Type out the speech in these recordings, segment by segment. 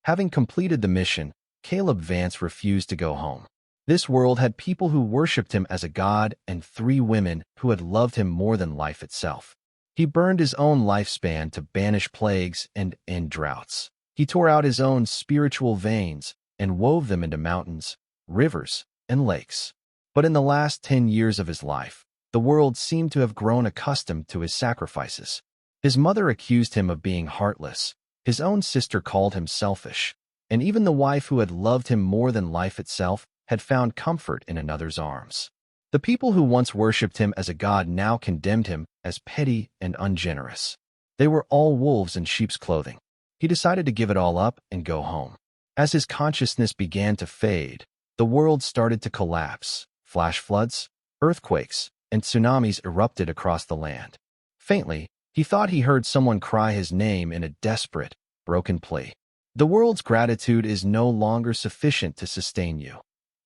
Having completed the mission, Caleb Vance refused to go home. This world had people who worshipped him as a god and 3 women who had loved him more than life itself. He burned his own lifespan to banish plagues and end droughts. He tore out his own spiritual veins and wove them into mountains, rivers, and lakes. But in the last 10 years of his life, the world seemed to have grown accustomed to his sacrifices. His mother accused him of being heartless. His own sister called him selfish. And even the wife who had loved him more than life itself had found comfort in another's arms. The people who once worshipped him as a god now condemned him as petty and ungenerous. They were all wolves in sheep's clothing. He decided to give it all up and go home. As his consciousness began to fade, the world started to collapse. Flash floods, earthquakes, and tsunamis erupted across the land. Faintly, he thought he heard someone cry his name in a desperate, broken plea. The world's gratitude is no longer sufficient to sustain you.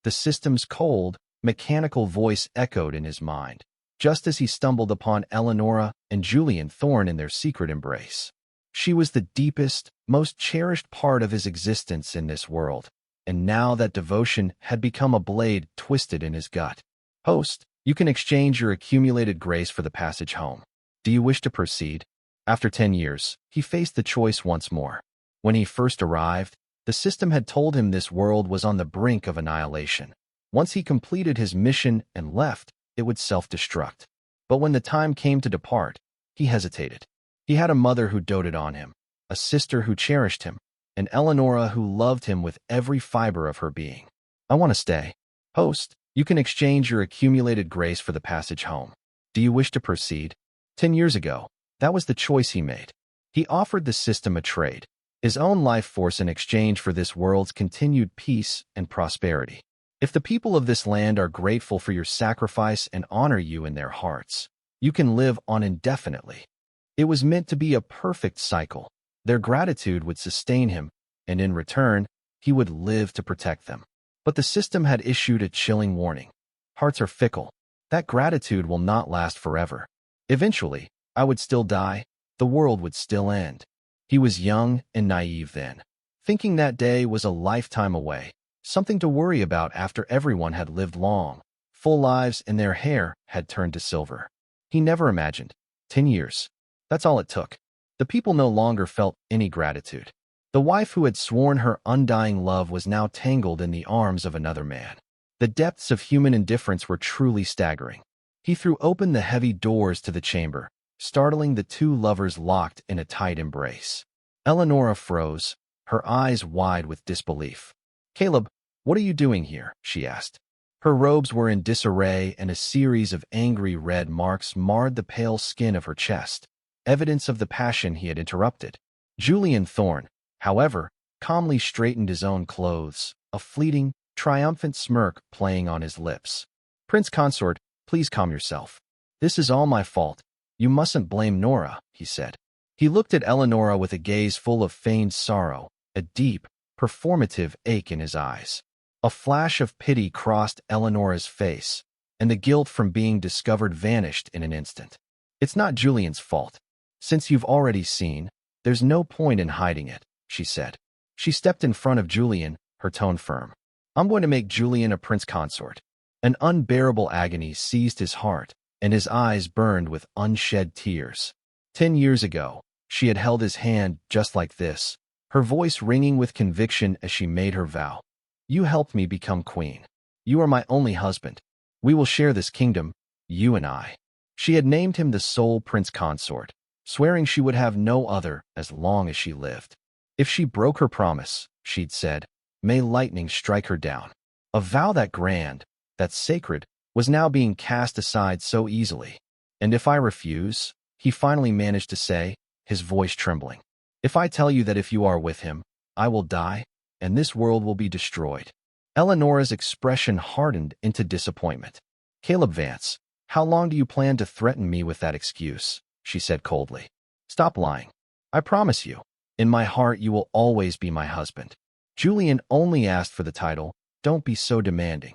The system's cold, mechanical voice echoed in his mind, just as he stumbled upon Eleonora and Julian Thorne in their secret embrace. She was the deepest, most cherished part of his existence in this world, and now that devotion had become a blade twisted in his gut. Host, you can exchange your accumulated grace for the passage home. Do you wish to proceed? After 10 years, he faced the choice once more. When he first arrived, the system had told him this world was on the brink of annihilation. Once he completed his mission and left, it would self-destruct. But when the time came to depart, he hesitated. He had a mother who doted on him, a sister who cherished him, and Eleonora who loved him with every fiber of her being. I want to stay. Host, you can exchange your accumulated grace for the passage home. Do you wish to proceed? 10 years ago, that was the choice he made. He offered the system a trade, his own life force in exchange for this world's continued peace and prosperity. If the people of this land are grateful for your sacrifice and honor you in their hearts, you can live on indefinitely. It was meant to be a perfect cycle. Their gratitude would sustain him, and in return, he would live to protect them. But the system had issued a chilling warning. Hearts are fickle. That gratitude will not last forever. Eventually, I would still die. The world would still end. He was young and naive then, thinking that day was a lifetime away, something to worry about after everyone had lived long, full lives and their hair had turned to silver. He never imagined. 10 years. That's all it took. The people no longer felt any gratitude. The wife who had sworn her undying love was now tangled in the arms of another man. The depths of human indifference were truly staggering. He threw open the heavy doors to the chamber, startling the 2 lovers locked in a tight embrace. Eleonora froze, her eyes wide with disbelief. Caleb, what are you doing here? She asked. Her robes were in disarray and a series of angry red marks marred the pale skin of her chest, evidence of the passion he had interrupted. Julian Thorne, however, calmly straightened his own clothes, a fleeting, triumphant smirk playing on his lips. Prince Consort, please calm yourself. This is all my fault. You mustn't blame Nora, he said. He looked at Eleonora with a gaze full of feigned sorrow, a deep, performative ache in his eyes. A flash of pity crossed Eleonora's face, and the guilt from being discovered vanished in an instant. It's not Julian's fault. Since you've already seen, there's no point in hiding it, she said. She stepped in front of Julian, her tone firm. I'm going to make Julian a prince consort. An unbearable agony seized his heart, and his eyes burned with unshed tears. 10 years ago, she had held his hand just like this, her voice ringing with conviction as she made her vow. You helped me become queen. You are my only husband. We will share this kingdom, you and I. She had named him the sole prince consort, swearing she would have no other as long as she lived. If she broke her promise, she'd said, may lightning strike her down. A vow that grand, that sacred, was now being cast aside so easily. And if I refuse, he finally managed to say, his voice trembling. If I tell you that if you are with him, I will die, and this world will be destroyed. Eleonora's expression hardened into disappointment. Caleb Vance, how long do you plan to threaten me with that excuse? She said coldly. Stop lying. I promise you, in my heart you will always be my husband. Julian only asked for the title, don't be so demanding.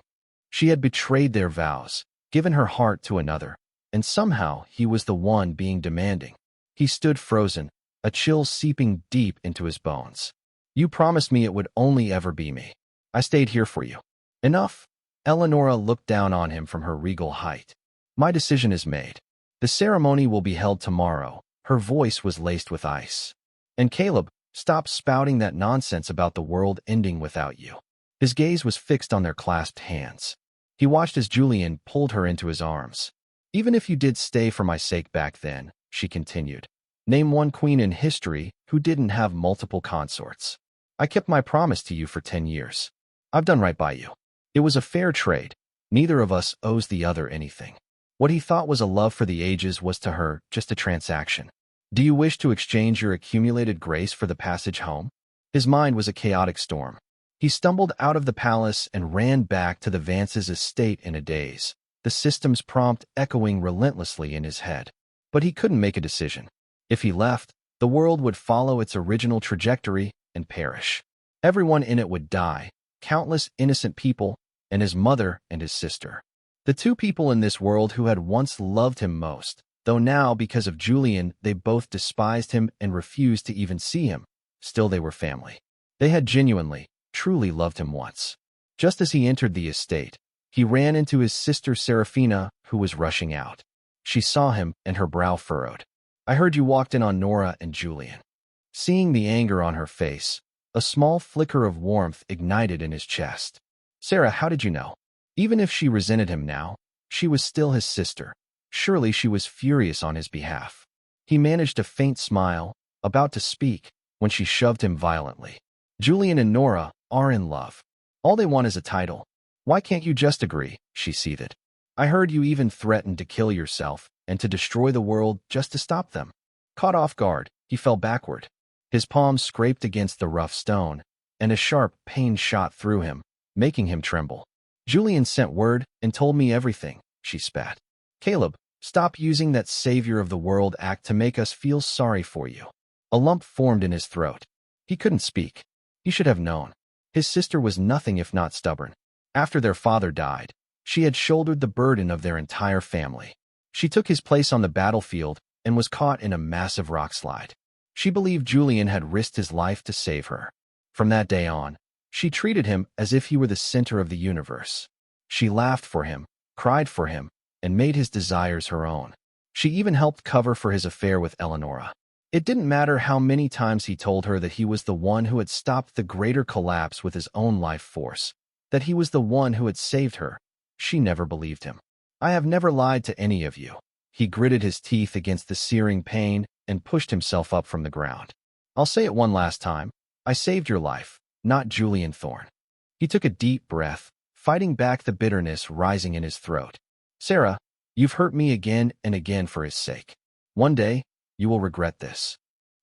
She had betrayed their vows, given her heart to another, and somehow he was the one being demanding. He stood frozen, a chill seeping deep into his bones. You promised me it would only ever be me. I stayed here for you. Enough? Eleonora looked down on him from her regal height. My decision is made. The ceremony will be held tomorrow. Her voice was laced with ice. And Caleb, stop spouting that nonsense about the world ending without you. His gaze was fixed on their clasped hands. He watched as Julian pulled her into his arms. Even if you did stay for my sake back then, she continued, name one queen in history who didn't have multiple consorts. I kept my promise to you for 10 years. I've done right by you. It was a fair trade. Neither of us owes the other anything. What he thought was a love for the ages was to her just a transaction. Do you wish to exchange your accumulated grace for the passage home? His mind was a chaotic storm. He stumbled out of the palace and ran back to the Vance's estate in a daze, the system's prompt echoing relentlessly in his head. But he couldn't make a decision. If he left, the world would follow its original trajectory and perish. Everyone in it would die, countless innocent people, and his mother and his sister. The two people in this world who had once loved him most, though now, because of Julian, they both despised him and refused to even see him. Still, they were family. They had genuinely, truly loved him once. Just as he entered the estate, he ran into his sister Serafina, who was rushing out. She saw him, and her brow furrowed. I heard you walked in on Nora and Julian. Seeing the anger on her face, a small flicker of warmth ignited in his chest. Sarah, how did you know? Even if she resented him now, she was still his sister. Surely she was furious on his behalf. He managed a faint smile, about to speak, when she shoved him violently. Julian and Nora are in love. All they want is a title. Why can't you just agree? She seethed. I heard you even threatened to kill yourself and to destroy the world just to stop them. Caught off guard, he fell backward. His palms scraped against the rough stone, and a sharp pain shot through him, making him tremble. Julian sent word and told me everything, she spat. Caleb, stop using that savior of the world act to make us feel sorry for you. A lump formed in his throat. He couldn't speak. He should have known. His sister was nothing if not stubborn. After their father died, she had shouldered the burden of their entire family. She took his place on the battlefield and was caught in a massive rock slide. She believed Julian had risked his life to save her. From that day on, she treated him as if he were the center of the universe. She laughed for him, cried for him, and made his desires her own. She even helped cover for his affair with Eleonora. It didn't matter how many times he told her that he was the one who had stopped the greater collapse with his own life force, that he was the one who had saved her. She never believed him. I have never lied to any of you. He gritted his teeth against the searing pain and pushed himself up from the ground. I'll say it one last time. I saved your life, not Julian Thorne. He took a deep breath, fighting back the bitterness rising in his throat. Sarah, you've hurt me again and again for his sake. One day, you will regret this.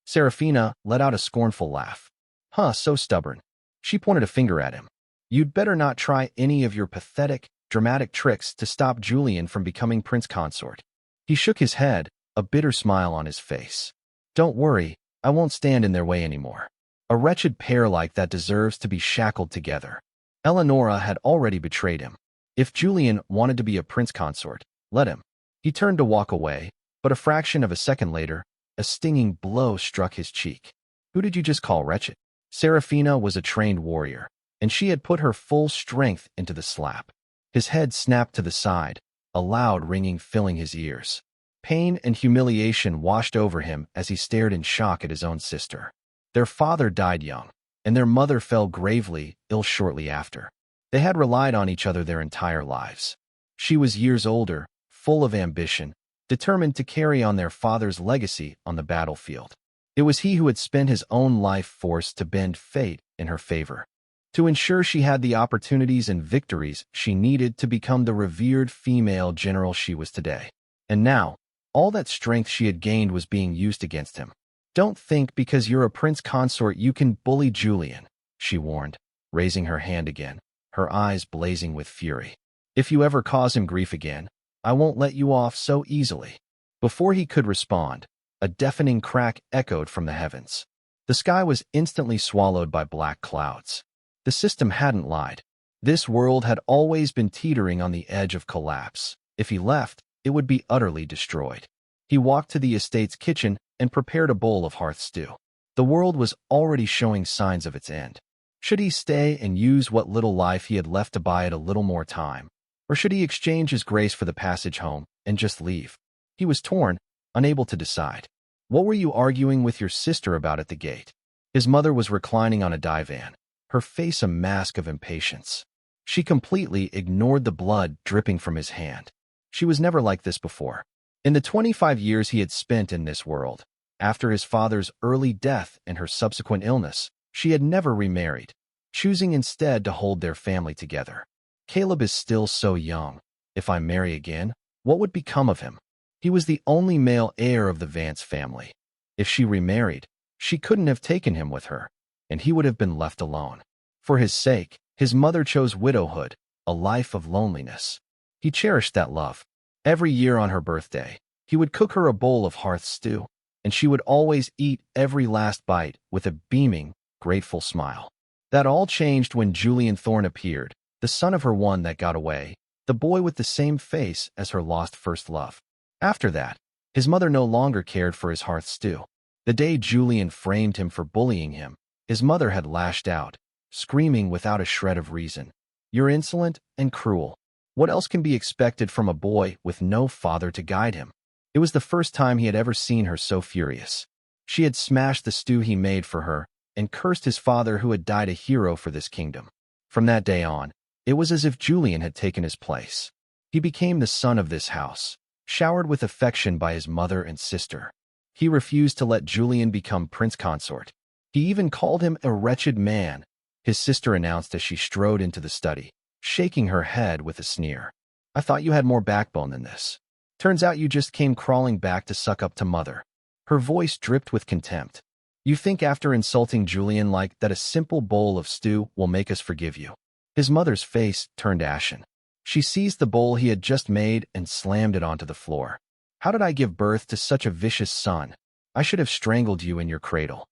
Serafina let out a scornful laugh. Huh, so stubborn. She pointed a finger at him. You'd better not try any of your pathetic, dramatic tricks to stop Julian from becoming prince consort. He shook his head, a bitter smile on his face. Don't worry, I won't stand in their way anymore. A wretched pair like that deserves to be shackled together. Eleonora had already betrayed him. If Julian wanted to be a prince consort, let him. He turned to walk away, but a fraction of a second later, a stinging blow struck his cheek. Who did you just call wretched? Serafina was a trained warrior, and she had put her full strength into the slap. His head snapped to the side, a loud ringing filling his ears. Pain and humiliation washed over him as he stared in shock at his own sister. Their father died young, and their mother fell gravely ill shortly after. They had relied on each other their entire lives. She was years older, full of ambition, determined to carry on their father's legacy on the battlefield. It was he who had spent his own life force to bend fate in her favor, to ensure she had the opportunities and victories she needed to become the revered female general she was today. And now, all that strength she had gained was being used against him. Don't think because you're a prince consort you can bully Julian, she warned, raising her hand again, her eyes blazing with fury. If you ever cause him grief again, I won't let you off so easily. Before he could respond, a deafening crack echoed from the heavens. The sky was instantly swallowed by black clouds. The system hadn't lied. This world had always been teetering on the edge of collapse. If he left, it would be utterly destroyed. He walked to the estate's kitchen and prepared a bowl of hearth stew. The world was already showing signs of its end. Should he stay and use what little life he had left to buy it a little more time? Or should he exchange his grace for the passage home and just leave? He was torn, unable to decide. What were you arguing with your sister about at the gate? His mother was reclining on a divan, her face a mask of impatience. She completely ignored the blood dripping from his hand. She was never like this before. In the 25 years he had spent in this world, after his father's early death and her subsequent illness, she had never remarried, choosing instead to hold their family together. Caleb is still so young. If I marry again, what would become of him? He was the only male heir of the Vance family. If she remarried, she couldn't have taken him with her, and he would have been left alone. For his sake, his mother chose widowhood, a life of loneliness. He cherished that love. Every year on her birthday, he would cook her a bowl of hearth stew, and she would always eat every last bite with a beaming, grateful smile. That all changed when Julian Thorne appeared, the son of her one that got away, the boy with the same face as her lost first love. After that, his mother no longer cared for his hearth stew. The day Julian framed him for bullying him, his mother had lashed out, screaming without a shred of reason. "You're insolent and cruel. What else can be expected from a boy with no father to guide him?" It was the first time he had ever seen her so furious. She had smashed the stew he made for her and cursed his father who had died a hero for this kingdom. From that day on, it was as if Julian had taken his place. He became the son of this house, showered with affection by his mother and sister. He refused to let Julian become prince consort. He even called him a wretched man, his sister announced as she strode into the study, shaking her head with a sneer. "I thought you had more backbone than this. Turns out you just came crawling back to suck up to mother." Her voice dripped with contempt. "You think after insulting Julian like that a simple bowl of stew will make us forgive you?" His mother's face turned ashen. She seized the bowl he had just made and slammed it onto the floor. "How did I give birth to such a vicious son? I should have strangled you in your cradle."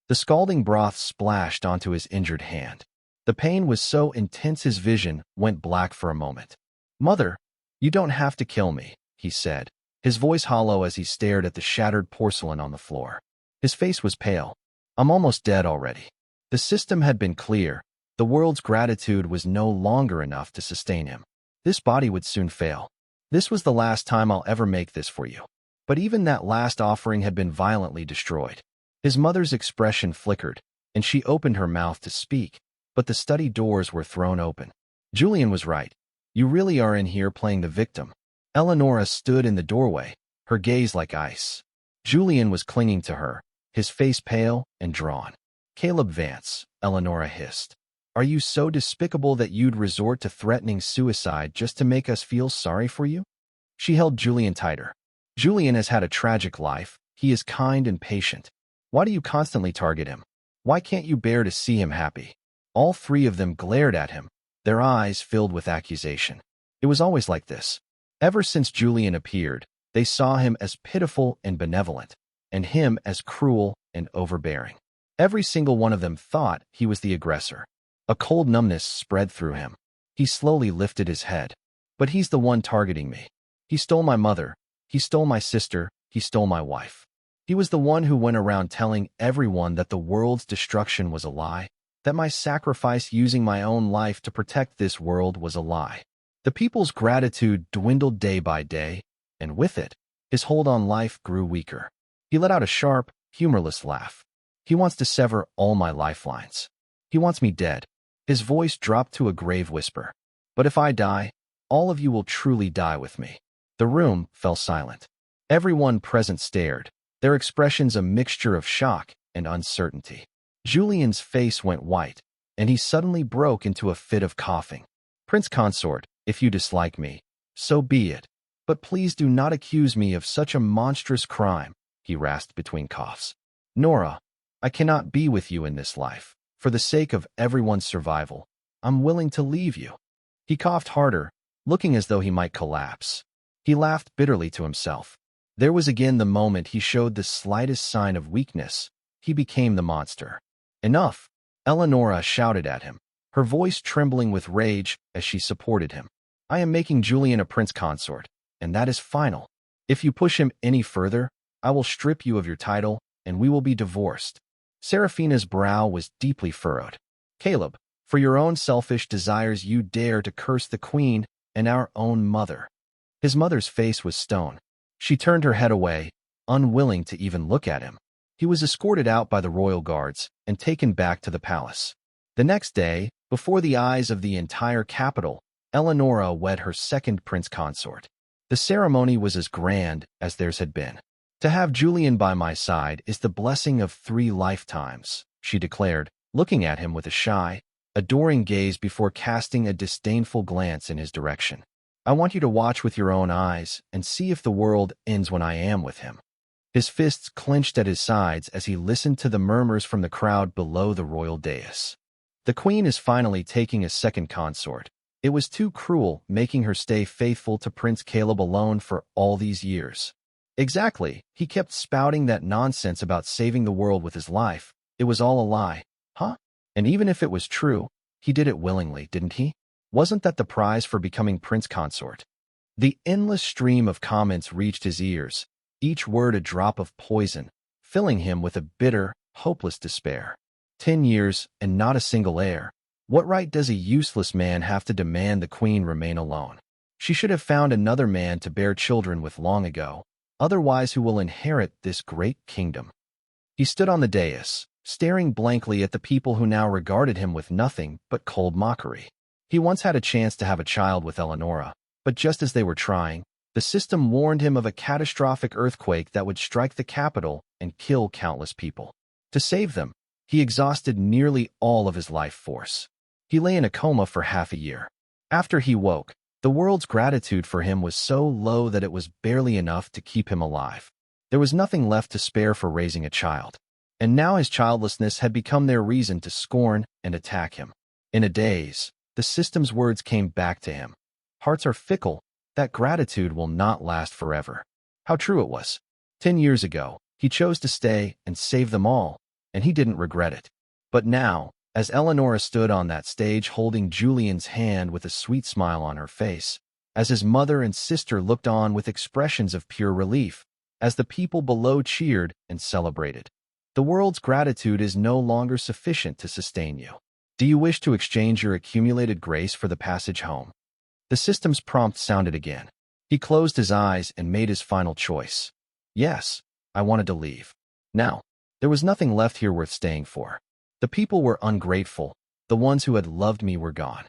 The scalding broth splashed onto his injured hand. The pain was so intense his vision went black for a moment. "Mother, you don't have to kill me," he said, his voice hollow as he stared at the shattered porcelain on the floor. His face was pale. "I'm almost dead already." The system had been clear. The world's gratitude was no longer enough to sustain him. This body would soon fail. "This was the last time I'll ever make this for you." But even that last offering had been violently destroyed. His mother's expression flickered, and she opened her mouth to speak, but the study doors were thrown open. Julian was right. "You really are in here playing the victim." Eleonora stood in the doorway, her gaze like ice. Julian was clinging to her, his face pale and drawn. "Caleb Vance," Eleonora hissed. "Are you so despicable that you'd resort to threatening suicide just to make us feel sorry for you?" She held Julian tighter. "Julian has had a tragic life. He is kind and patient. Why do you constantly target him? Why can't you bear to see him happy?" All three of them glared at him, their eyes filled with accusation. It was always like this. Ever since Julian appeared, they saw him as pitiful and benevolent, and him as cruel and overbearing. Every single one of them thought he was the aggressor. A cold numbness spread through him. He slowly lifted his head. "But he's the one targeting me. He stole my mother. He stole my sister. He stole my wife. He was the one who went around telling everyone that the world's destruction was a lie, that my sacrifice using my own life to protect this world was a lie." The people's gratitude dwindled day by day, and with it, his hold on life grew weaker. He let out a sharp, humorless laugh. "He wants to sever all my lifelines. He wants me dead." His voice dropped to a grave whisper. "But if I die, all of you will truly die with me." The room fell silent. Everyone present stared, their expressions a mixture of shock and uncertainty. Julian's face went white, and he suddenly broke into a fit of coughing. "Prince Consort, if you dislike me, so be it. But please do not accuse me of such a monstrous crime," he rasped between coughs. "Nora, I cannot be with you in this life. For the sake of everyone's survival, I'm willing to leave you." He coughed harder, looking as though he might collapse. He laughed bitterly to himself. There was again the moment he showed the slightest sign of weakness. He became the monster. "Enough!" Eleonora shouted at him, her voice trembling with rage as she supported him. "I am making Julian a prince consort, and that is final. If you push him any further, I will strip you of your title, and we will be divorced." Seraphina's brow was deeply furrowed. Caleb, for your own selfish desires you dare to curse the queen and our own mother. His mother's face was stone. She turned her head away, unwilling to even look at him. He was escorted out by the royal guards and taken back to the palace. The next day, before the eyes of the entire capital, Eleonora wed her second prince consort. The ceremony was as grand as theirs had been. To have Julian by my side is the blessing of 3 lifetimes, she declared, looking at him with a shy, adoring gaze before casting a disdainful glance in his direction. I want you to watch with your own eyes and see if the world ends when I am with him. His fists clenched at his sides as he listened to the murmurs from the crowd below the royal dais. The queen is finally taking a second consort. It was too cruel, making her stay faithful to Prince Caleb alone for all these years. Exactly, he kept spouting that nonsense about saving the world with his life. It was all a lie. Huh? And even if it was true, he did it willingly, didn't he? Wasn't that the prize for becoming prince consort? The endless stream of comments reached his ears, each word a drop of poison, filling him with a bitter, hopeless despair. 10 years and not a single heir. What right does a useless man have to demand the queen remain alone? She should have found another man to bear children with long ago, otherwise who will inherit this great kingdom? He stood on the dais, staring blankly at the people who now regarded him with nothing but cold mockery. He once had a chance to have a child with Eleonora, but just as they were trying, the system warned him of a catastrophic earthquake that would strike the capital and kill countless people. To save them, he exhausted nearly all of his life force. He lay in a coma for half a year. After he woke, the world's gratitude for him was so low that it was barely enough to keep him alive. There was nothing left to spare for raising a child. And now his childlessness had become their reason to scorn and attack him. In a daze, the system's words came back to him. Hearts are fickle, that gratitude will not last forever. How true it was. 10 years ago, he chose to stay and save them all, and he didn't regret it. But now, as Eleonora stood on that stage holding Julian's hand with a sweet smile on her face, as his mother and sister looked on with expressions of pure relief, as the people below cheered and celebrated, the world's gratitude is no longer sufficient to sustain you. Do you wish to exchange your accumulated grace for the passage home? The system's prompt sounded again. He closed his eyes and made his final choice. Yes, I wanted to leave. Now, there was nothing left here worth staying for. The people were ungrateful. The ones who had loved me were gone.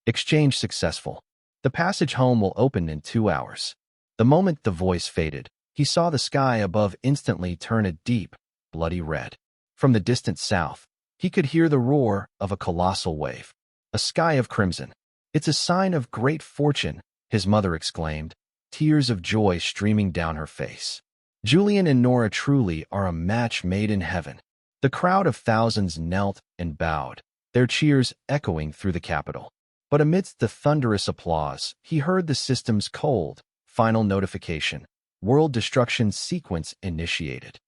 Exchange successful. The passage home will open in 2 hours. The moment the voice faded, he saw the sky above instantly turn a deep, bloody red. From the distant south, he could hear the roar of a colossal wave. A sky of crimson. It's a sign of great fortune, his mother exclaimed, tears of joy streaming down her face. Julian and Nora truly are a match made in heaven. The crowd of thousands knelt and bowed, their cheers echoing through the capital. But amidst the thunderous applause, he heard the system's cold, final notification. World destruction sequence initiated.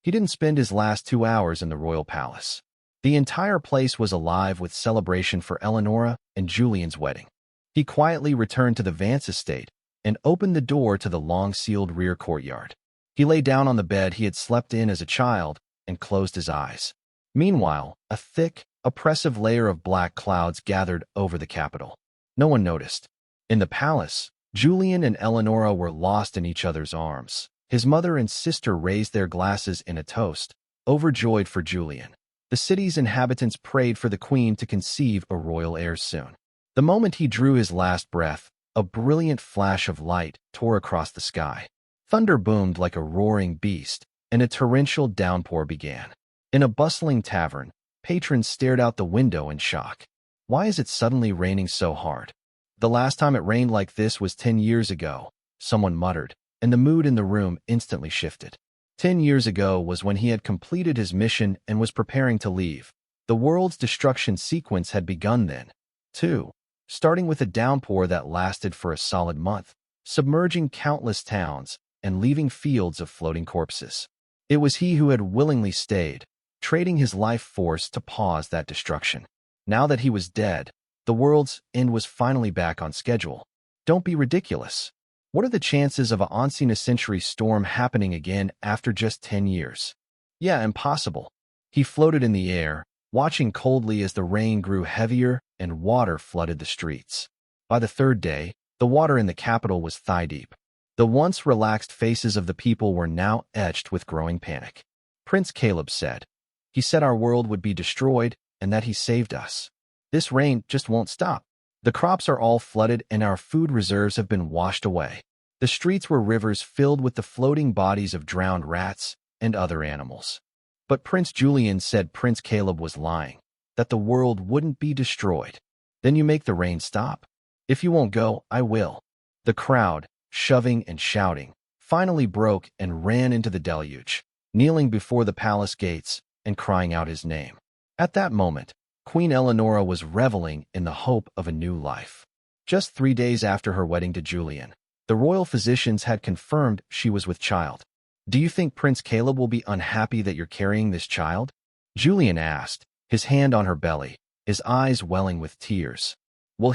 He didn't spend his last 2 hours in the royal palace. The entire place was alive with celebration for Eleonora and Julian's wedding. He quietly returned to the Vance estate and opened the door to the long-sealed rear courtyard. He lay down on the bed he had slept in as a child and closed his eyes. Meanwhile, a thick, oppressive layer of black clouds gathered over the capital. No one noticed. In the palace, Julian and Eleonora were lost in each other's arms. His mother and sister raised their glasses in a toast, overjoyed for Julian. The city's inhabitants prayed for the queen to conceive a royal heir soon. The moment he drew his last breath, a brilliant flash of light tore across the sky. Thunder boomed like a roaring beast, and a torrential downpour began. In a bustling tavern, patrons stared out the window in shock. Why is it suddenly raining so hard? The last time it rained like this was 10 years ago, someone muttered, and the mood in the room instantly shifted. 10 years ago was when he had completed his mission and was preparing to leave. The world's destruction sequence had begun then, too, starting with a downpour that lasted for a solid month, submerging countless towns and leaving fields of floating corpses. It was he who had willingly stayed, trading his life force to pause that destruction. Now that he was dead, the world's end was finally back on schedule. Don't be ridiculous. What are the chances of a once-in-a-century storm happening again after just 10 years? Yeah, impossible. He floated in the air, watching coldly as the rain grew heavier and water flooded the streets. By the third day, the water in the capital was thigh-deep. The once relaxed faces of the people were now etched with growing panic. Prince Caleb said. He said our world would be destroyed and that he saved us. This rain just won't stop. The crops are all flooded and our food reserves have been washed away. The streets were rivers filled with the floating bodies of drowned rats and other animals. But Prince Julian said Prince Caleb was lying, that the world wouldn't be destroyed. Then you make the rain stop. If you won't go, I will. The crowd, shoving and shouting, finally broke and ran into the deluge, kneeling before the palace gates and crying out his name. At that moment, Queen Eleonora was reveling in the hope of a new life. Just 3 days after her wedding to Julian, the royal physicians had confirmed she was with child. Do you think Prince Caleb will be unhappy that you're carrying this child? Julian asked, his hand on her belly, his eyes welling with tears. Will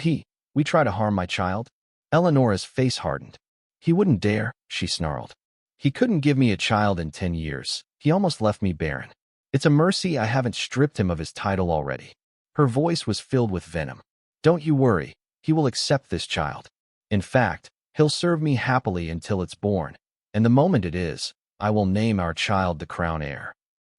we try to harm my child? Eleonora's face hardened. He wouldn't dare, she snarled. He couldn't give me a child in 10 years. He almost left me barren. It's a mercy I haven't stripped him of his title already. Her voice was filled with venom. Don't you worry, he will accept this child. In fact, he'll serve me happily until it's born, and the moment it is, I will name our child the crown heir.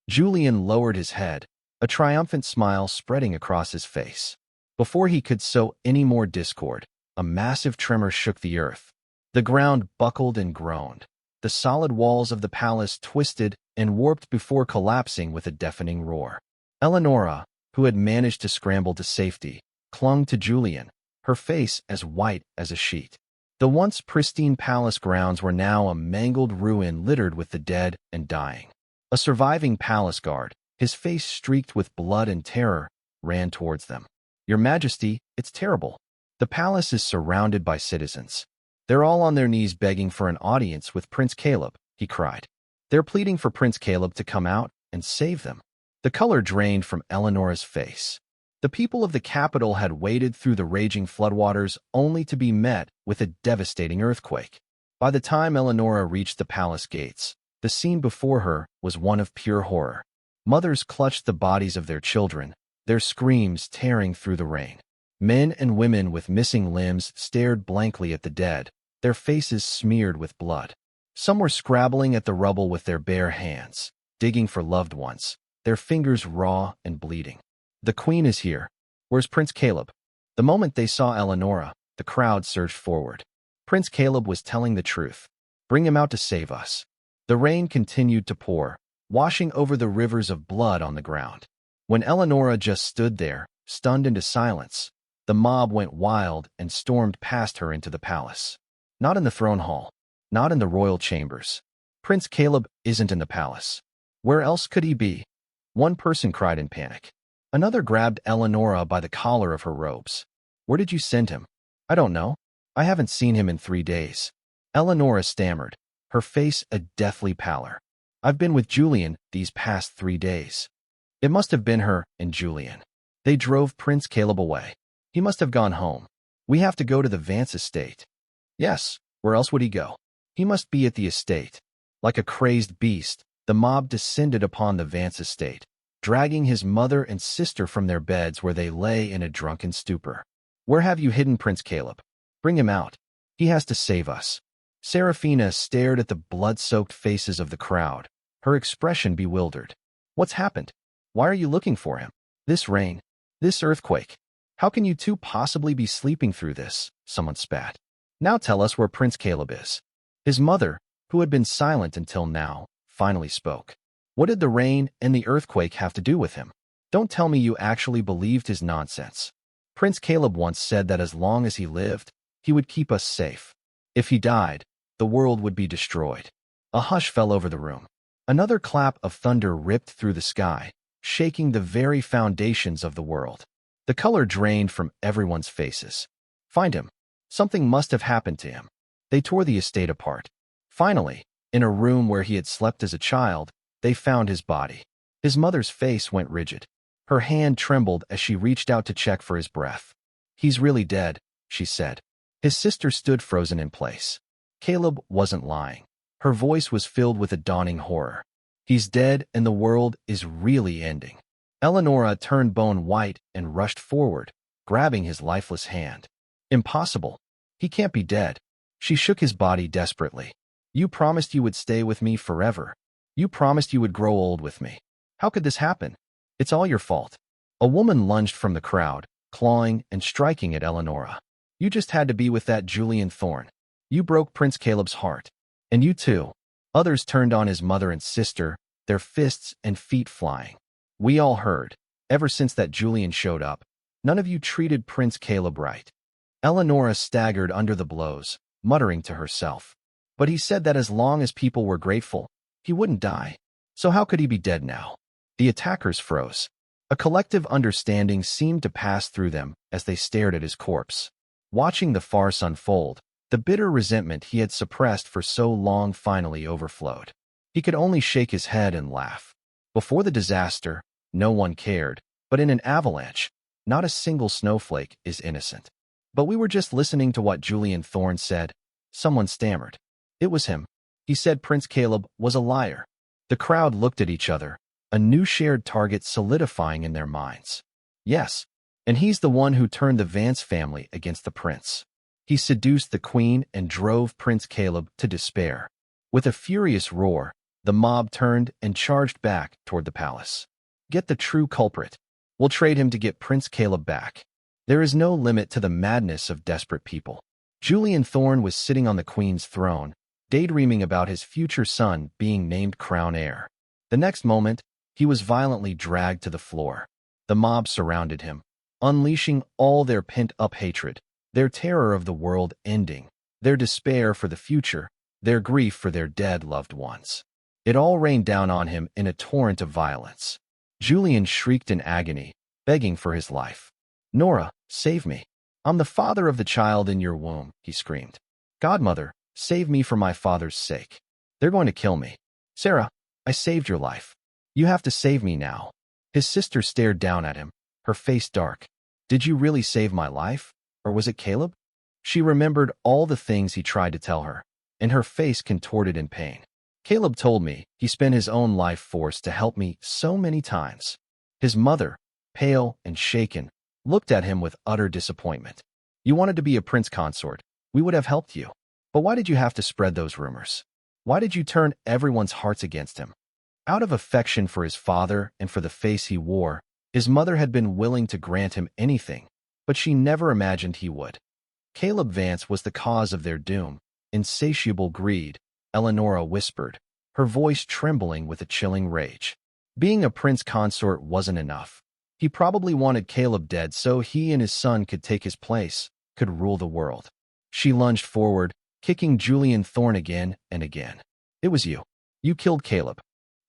Julian lowered his head, a triumphant smile spreading across his face. Before he could sow any more discord, a massive tremor shook the earth. The ground buckled and groaned. The solid walls of the palace twisted and warped before collapsing with a deafening roar. Eleonora, who had managed to scramble to safety, clung to Julian, her face as white as a sheet. The once pristine palace grounds were now a mangled ruin littered with the dead and dying. A surviving palace guard, his face streaked with blood and terror, ran towards them. Your Majesty, it's terrible. The palace is surrounded by citizens. They're all on their knees begging for an audience with Prince Caleb, he cried. They're pleading for Prince Caleb to come out and save them. The color drained from Eleonora's face. The people of the capital had waded through the raging floodwaters only to be met with a devastating earthquake. By the time Eleonora reached the palace gates, the scene before her was one of pure horror. Mothers clutched the bodies of their children, their screams tearing through the rain. Men and women with missing limbs stared blankly at the dead, their faces smeared with blood. Some were scrabbling at the rubble with their bare hands, digging for loved ones, their fingers raw and bleeding. The queen is here. Where's Prince Caleb? The moment they saw Eleonora, the crowd surged forward. Prince Caleb was telling the truth. Bring him out to save us. The rain continued to pour, washing over the rivers of blood on the ground. When Eleonora just stood there, stunned into silence, the mob went wild and stormed past her into the palace. Not in the throne hall. Not in the royal chambers. Prince Caleb isn't in the palace. Where else could he be? One person cried in panic. Another grabbed Eleonora by the collar of her robes. Where did you send him? I don't know. I haven't seen him in 3 days. Eleonora stammered, her face a deathly pallor. I've been with Julian these past 3 days. It must have been her and Julian. They drove Prince Caleb away. He must have gone home. We have to go to the Vance estate. Yes, where else would he go? He must be at the estate. Like a crazed beast, the mob descended upon the Vance estate, dragging his mother and sister from their beds where they lay in a drunken stupor. Where have you hidden Prince Caleb? Bring him out. He has to save us. Serafina stared at the blood-soaked faces of the crowd, her expression bewildered. What's happened? Why are you looking for him? This rain, this earthquake. How can you two possibly be sleeping through this? Someone spat. Now tell us where Prince Caleb is. His mother, who had been silent until now, finally spoke. What did the rain and the earthquake have to do with him? Don't tell me you actually believed his nonsense. Prince Caleb once said that as long as he lived, he would keep us safe. If he died, the world would be destroyed. A hush fell over the room. Another clap of thunder ripped through the sky, shaking the very foundations of the world. The color drained from everyone's faces. Find him. Something must have happened to him. They tore the estate apart. Finally, in a room where he had slept as a child, they found his body. His mother's face went rigid. Her hand trembled as she reached out to check for his breath. He's really dead, she said. His sister stood frozen in place. Caleb wasn't lying. Her voice was filled with a dawning horror. He's dead and the world is really ending. Eleonora turned bone white and rushed forward, grabbing his lifeless hand. Impossible. He can't be dead. She shook his body desperately. You promised you would stay with me forever. You promised you would grow old with me. How could this happen? It's all your fault. A woman lunged from the crowd, clawing and striking at Eleonora. You just had to be with that Julian Thorne. You broke Prince Caleb's heart. And you too. Others turned on his mother and sister, their fists and feet flying. We all heard. Ever since that Julian showed up, none of you treated Prince Caleb right. Eleonora staggered under the blows, muttering to herself. But he said that as long as people were grateful, he wouldn't die. So how could he be dead now? The attackers froze. A collective understanding seemed to pass through them as they stared at his corpse. Watching the farce unfold, the bitter resentment he had suppressed for so long finally overflowed. He could only shake his head and laugh. Before the disaster, no one cared, but in an avalanche, not a single snowflake is innocent. But we were just listening to what Julian Thorne said. Someone stammered. It was him. He said Prince Caleb was a liar. The crowd looked at each other, a new shared target solidifying in their minds. Yes, and he's the one who turned the Vance family against the prince. He seduced the queen and drove Prince Caleb to despair. With a furious roar, the mob turned and charged back toward the palace. Get the true culprit. We'll trade him to get Prince Caleb back. There is no limit to the madness of desperate people. Julian Thorne was sitting on the queen's throne, daydreaming about his future son being named crown heir. The next moment, he was violently dragged to the floor. The mob surrounded him, unleashing all their pent-up hatred, their terror of the world ending, their despair for the future, their grief for their dead loved ones. It all rained down on him in a torrent of violence. Julian shrieked in agony, begging for his life. Nora, save me. I'm the father of the child in your womb, he screamed. Godmother, save me for my father's sake. They're going to kill me. Sarah, I saved your life. You have to save me now. His sister stared down at him, her face dark. Did you really save my life? Or was it Caleb? She remembered all the things he tried to tell her, and her face contorted in pain. Caleb told me he spent his own life force to help me so many times. His mother, pale and shaken, looked at him with utter disappointment. You wanted to be a prince consort. We would have helped you. But why did you have to spread those rumors? Why did you turn everyone's hearts against him? Out of affection for his father and for the face he wore, his mother had been willing to grant him anything, but she never imagined he would. Caleb Vance was the cause of their doom. Insatiable greed, Eleonora whispered, her voice trembling with a chilling rage. Being a prince consort wasn't enough. He probably wanted Caleb dead so he and his son could take his place, could rule the world. She lunged forward, kicking Julian Thorne again and again. It was you. You killed Caleb.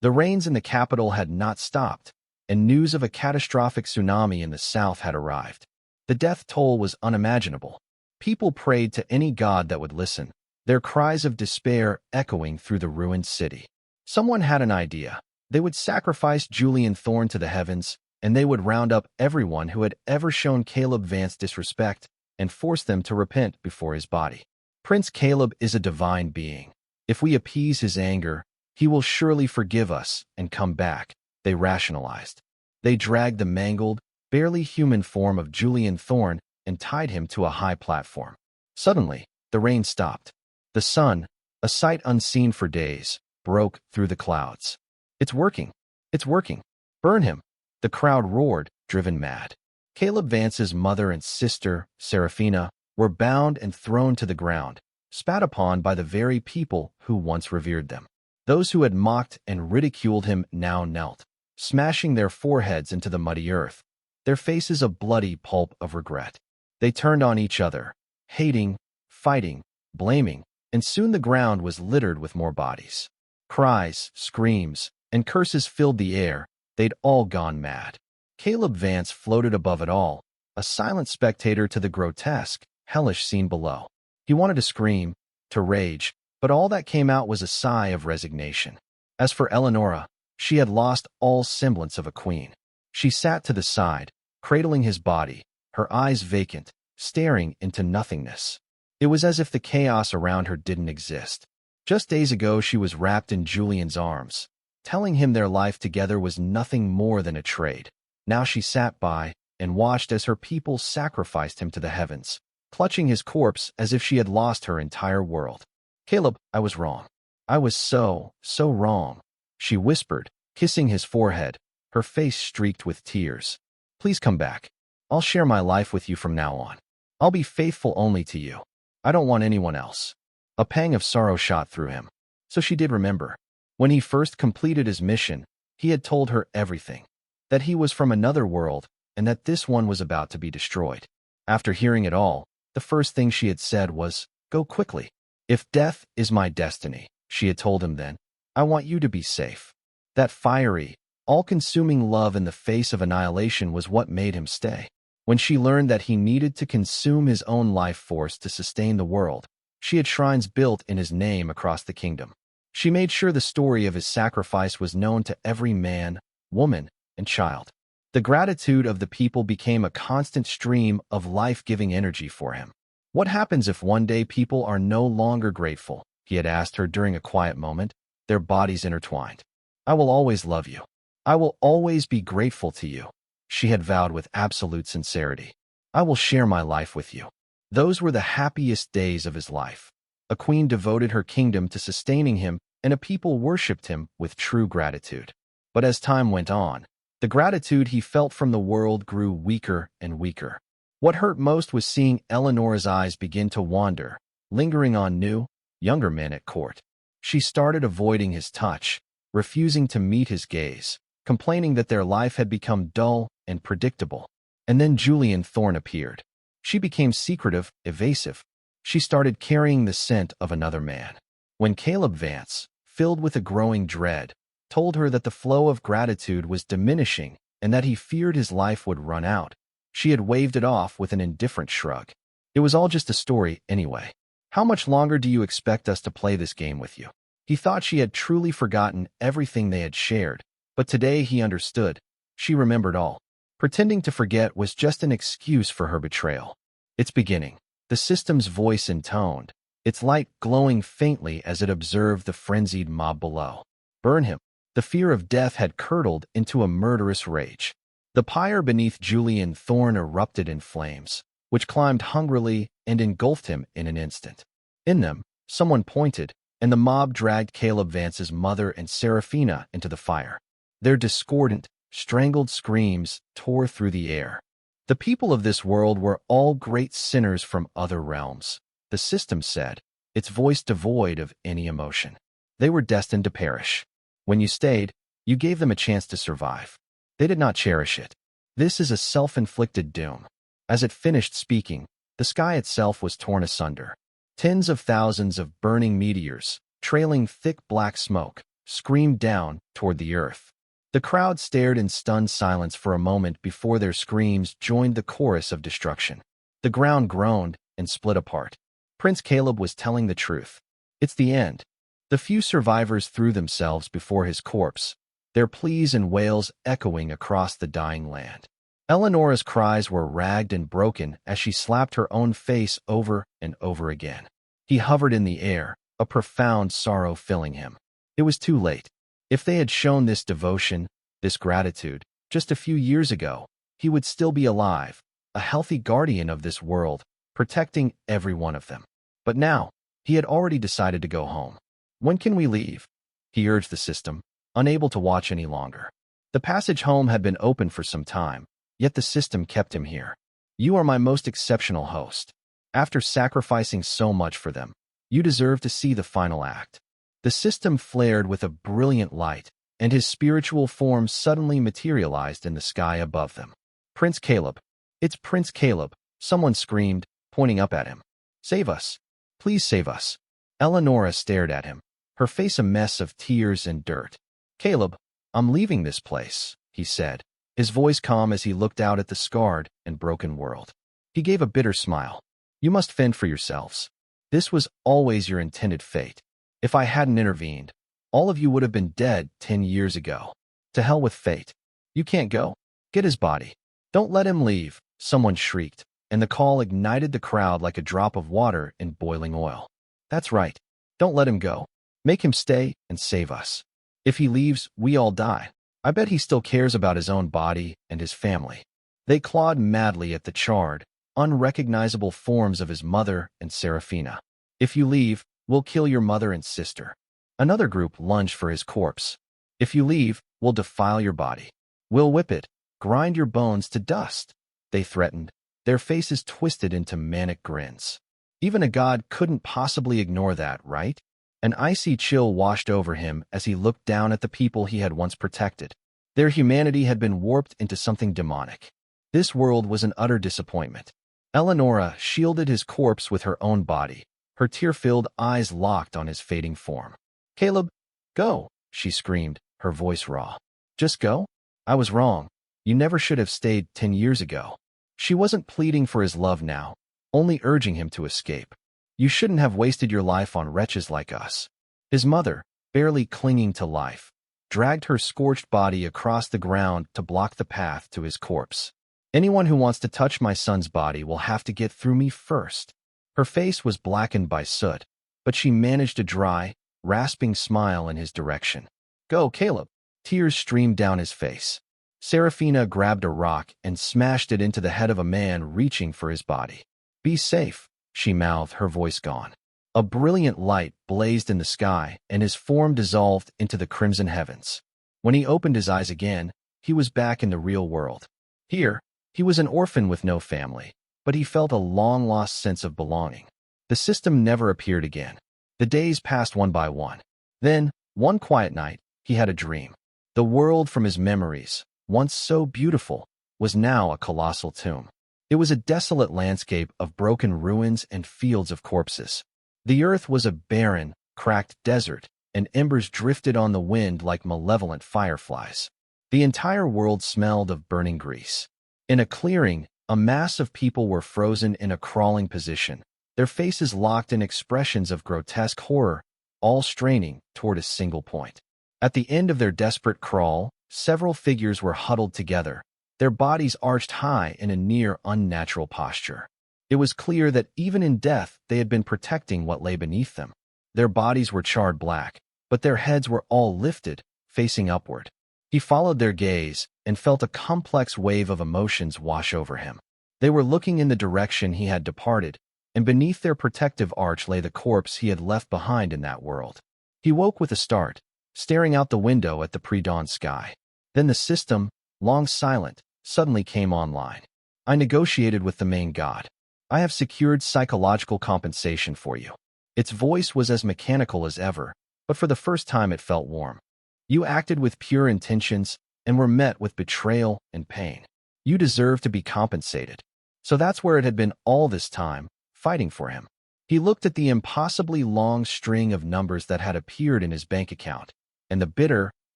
The rains in the capital had not stopped, and news of a catastrophic tsunami in the south had arrived. The death toll was unimaginable. People prayed to any god that would listen, their cries of despair echoing through the ruined city. Someone had an idea. They would sacrifice Julian Thorne to the heavens, and they would round up everyone who had ever shown Caleb Vance disrespect and force them to repent before his body. Prince Caleb is a divine being. If we appease his anger, he will surely forgive us and come back, they rationalized. They dragged the mangled, barely human form of Julian Thorne and tied him to a high platform. Suddenly, the rain stopped. The sun, a sight unseen for days, broke through the clouds. It's working. It's working. Burn him. The crowd roared, driven mad. Caleb Vance's mother and sister, Seraphina, were bound and thrown to the ground, spat upon by the very people who once revered them. Those who had mocked and ridiculed him now knelt, smashing their foreheads into the muddy earth, their faces a bloody pulp of regret. They turned on each other, hating, fighting, blaming, and soon the ground was littered with more bodies. Cries, screams, and curses filled the air. They'd all gone mad. Caleb Vance floated above it all, a silent spectator to the grotesque, hellish scene below. He wanted to scream, to rage, but all that came out was a sigh of resignation. As for Eleonora, she had lost all semblance of a queen. She sat to the side, cradling his body, her eyes vacant, staring into nothingness. It was as if the chaos around her didn't exist. Just days ago she was wrapped in Julian's arms, telling him their life together was nothing more than a trade. Now she sat by and watched as her people sacrificed him to the heavens, clutching his corpse as if she had lost her entire world. "Caleb, I was wrong. I was so wrong," she whispered, kissing his forehead, her face streaked with tears. "Please come back. I'll share my life with you from now on. I'll be faithful only to you. I don't want anyone else." A pang of sorrow shot through him. So she did remember. When he first completed his mission, he had told her everything. That he was from another world, and that this one was about to be destroyed. After hearing it all, the first thing she had said was, "Go quickly. If death is my destiny," she had told him then, "I want you to be safe." That fiery, all-consuming love in the face of annihilation was what made him stay. When she learned that he needed to consume his own life force to sustain the world, she had shrines built in his name across the kingdom. She made sure the story of his sacrifice was known to every man, woman, and child. The gratitude of the people became a constant stream of life-giving energy for him. "What happens if one day people are no longer grateful?" he had asked her during a quiet moment, their bodies intertwined. "I will always love you. I will always be grateful to you," she had vowed with absolute sincerity. "I will share my life with you." Those were the happiest days of his life. A queen devoted her kingdom to sustaining him, and a people worshipped him with true gratitude. But as time went on, the gratitude he felt from the world grew weaker and weaker. What hurt most was seeing Eleanora's eyes begin to wander, lingering on new, younger men at court. She started avoiding his touch, refusing to meet his gaze, complaining that their life had become dull and predictable. And then Julian Thorne appeared. She became secretive, evasive. She started carrying the scent of another man. When Caleb Vance, filled with a growing dread, told her that the flow of gratitude was diminishing and that he feared his life would run out, she had waved it off with an indifferent shrug. "It was all just a story, anyway. How much longer do you expect us to play this game with you?" He thought she had truly forgotten everything they had shared, but today he understood. She remembered all. Pretending to forget was just an excuse for her betrayal. "It's beginning," the system's voice intoned, its light glowing faintly as it observed the frenzied mob below. "Burn him." The fear of death had curdled into a murderous rage. The pyre beneath Julian Thorne erupted in flames, which climbed hungrily and engulfed him in an instant. In them, someone pointed, and the mob dragged Caleb Vance's mother and Seraphina into the fire. Their discordant, strangled screams tore through the air. The people of this world were all great sinners from other realms, the system said, its voice devoid of any emotion. They were destined to perish. When you stayed, you gave them a chance to survive. They did not cherish it. This is a self-inflicted doom. As it finished speaking, the sky itself was torn asunder. Tens of thousands of burning meteors, trailing thick black smoke, screamed down toward the earth. The crowd stared in stunned silence for a moment before their screams joined the chorus of destruction. The ground groaned and split apart. Prince Caleb was telling the truth. It's the end. The few survivors threw themselves before his corpse, their pleas and wails echoing across the dying land. Eleanora's cries were ragged and broken as she slapped her own face over and over again. He hovered in the air, a profound sorrow filling him. It was too late. If they had shown this devotion, this gratitude, just a few years ago, he would still be alive, a healthy guardian of this world, protecting every one of them. But now, he had already decided to go home. "When can we leave?" he urged the system, unable to watch any longer. The passage home had been open for some time, yet the system kept him here. "You are my most exceptional host. After sacrificing so much for them, you deserve to see the final act." The system flared with a brilliant light, and his spiritual form suddenly materialized in the sky above them. "Prince Caleb. It's Prince Caleb," someone screamed, pointing up at him. "Save us. Please save us." Eleanora stared at him, her face a mess of tears and dirt. "Caleb, I'm leaving this place," he said, his voice calm as he looked out at the scarred and broken world. He gave a bitter smile. "You must fend for yourselves. This was always your intended fate. If I hadn't intervened, all of you would have been dead 10 years ago. To hell with fate. You can't go. Get his body. Don't let him leave," someone shrieked, and the call ignited the crowd like a drop of water in boiling oil. "That's right. Don't let him go. Make him stay and save us." If he leaves, we all die. I bet he still cares about his own body and his family. They clawed madly at the charred, unrecognizable forms of his mother and Serafina. If you leave, we'll kill your mother and sister. Another group lunged for his corpse. If you leave, we'll defile your body. We'll whip it, grind your bones to dust. They threatened, their faces twisted into manic grins. Even a god couldn't possibly ignore that, right? An icy chill washed over him as he looked down at the people he had once protected. Their humanity had been warped into something demonic. This world was an utter disappointment. Eleonora shielded his corpse with her own body, her tear-filled eyes locked on his fading form. "Caleb, go," she screamed, her voice raw. "Just go? I was wrong. You never should have stayed 10 years ago." She wasn't pleading for his love now, only urging him to escape. "You shouldn't have wasted your life on wretches like us." His mother, barely clinging to life, dragged her scorched body across the ground to block the path to his corpse. "Anyone who wants to touch my son's body will have to get through me first." Her face was blackened by soot, but she managed a dry, rasping smile in his direction. "Go, Caleb." Tears streamed down his face. Serafina grabbed a rock and smashed it into the head of a man reaching for his body. "Be safe," she mouthed, her voice gone. A brilliant light blazed in the sky, and his form dissolved into the crimson heavens. When he opened his eyes again, he was back in the real world. Here, he was an orphan with no family, but he felt a long-lost sense of belonging. The system never appeared again. The days passed one by one. Then, one quiet night, he had a dream. The world from his memories, once so beautiful, was now a colossal tomb. It was a desolate landscape of broken ruins and fields of corpses. The earth was a barren, cracked desert, and embers drifted on the wind like malevolent fireflies. The entire world smelled of burning grease. In a clearing, a mass of people were frozen in a crawling position, their faces locked in expressions of grotesque horror, all straining toward a single point. At the end of their desperate crawl, several figures were huddled together, their bodies arched high in a near unnatural posture. It was clear that even in death they had been protecting what lay beneath them. Their bodies were charred black, but their heads were all lifted, facing upward. He followed their gaze and felt a complex wave of emotions wash over him. They were looking in the direction he had departed, and beneath their protective arch lay the corpse he had left behind in that world. He woke with a start, staring out the window at the pre-dawn sky. Then the system, long silent, suddenly came online. "I negotiated with the main god. I have secured psychological compensation for you." Its voice was as mechanical as ever, but for the first time it felt warm. "You acted with pure intentions and were met with betrayal and pain. You deserve to be compensated." So that's where it had been all this time, fighting for him. He looked at the impossibly long string of numbers that had appeared in his bank account, and the bitter,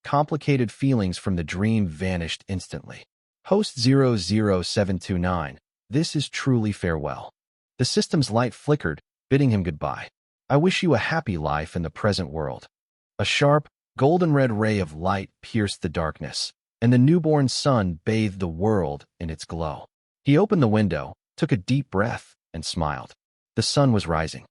complicated feelings from the dream vanished instantly. Host 00729, this is truly farewell. The system's light flickered, bidding him goodbye. "I wish you a happy life in the present world." A sharp, golden-red ray of light pierced the darkness, and the newborn sun bathed the world in its glow. He opened the window, took a deep breath, and smiled. The sun was rising.